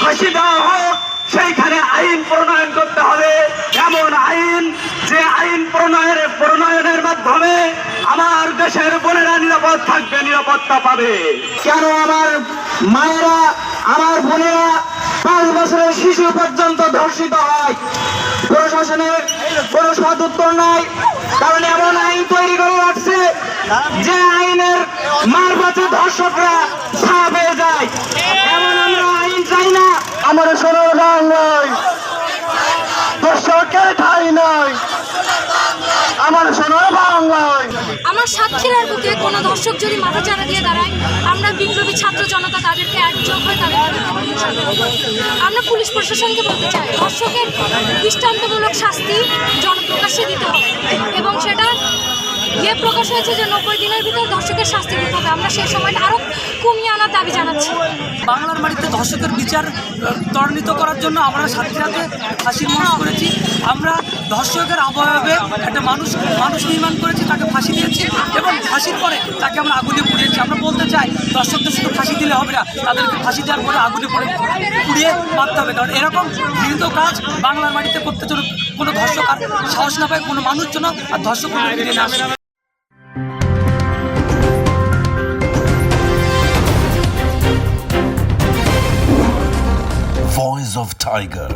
ফাঁসি দেওয়া হোক, সেইখানে আইন প্রণয়ন করতে হবে। এমন আইন, যে আইন প্রণয়নের মাধ্যমে আমার দেশের বোনেরা নিরাপদ থাকবে, নিরাপত্তা পাবে। কেন আমার মায়েরা, আমার বোনেরা 5 বছরের শিশু পর্যন্ত ধর্ষিত হয়? প্রশাসনের কোনো সদুত্তর নাই। কারণ এমন আইন তৈরি করে রাখছে যে আইনের মারফতে ধর্ষকরা ছাড়া পেয়ে যায়। এমন আমরা আইন চাই না। আমার সোনার বাংলায় ধর্ষকের ঠাঁই নাই। আমার সোনার বাংলায় আমার সাতক্ষীরার বুকে কোনো দর্শক যদি মাথা চাড়া দিয়ে দাঁড়ায়, আমরা বিপ্লবী ছাত্র জনতা তাদেরকে একযোগ হয়ে তাদেরকে আমরা পুলিশ প্রশাসনকে বলতে চাই, দর্শকের দৃষ্টান্তমূলক শাস্তি জনপ্রকাশ্যে দিতে হবে এবং সেটা প্রকাশ হয়েছে যে 90 দিনের ভিতর দর্শকের শাস্তি দিতে হবে। আমরা সেই সময়টা আরও কমিয়ে আনার দাবি জানাচ্ছি। বাংলার মাটিতে ধর্ষকের বিচার ত্বরান্বিত করার জন্য আমরা সাতক্ষীরাতে ফাঁসির মঞ্চ করেছি। আমরা ধর্ষকের অবয়বে একটা মানুষ নির্মাণ করেছি, তাকে ফাঁসি দিয়েছি এবং ফাঁসির পরে তাকে আমরা আগুনে পুড়িয়েছি। আমরা বলতে চাই, দর্শকদের শুধু ফাঁসি দিলে হবে না, তাদেরকে ফাঁসি দেওয়ার পরে আগুনে পুড়িয়ে মারতে হবে। কারণ এরকম ঘৃণিত কাজ বাংলার মাটিতে করতে জন্য কোনো ধর্ষক আর সাহস না পায়, কোনো মানুষ জন্য আর ধর্ষক ফিরে না আসে। Voice of Tiger.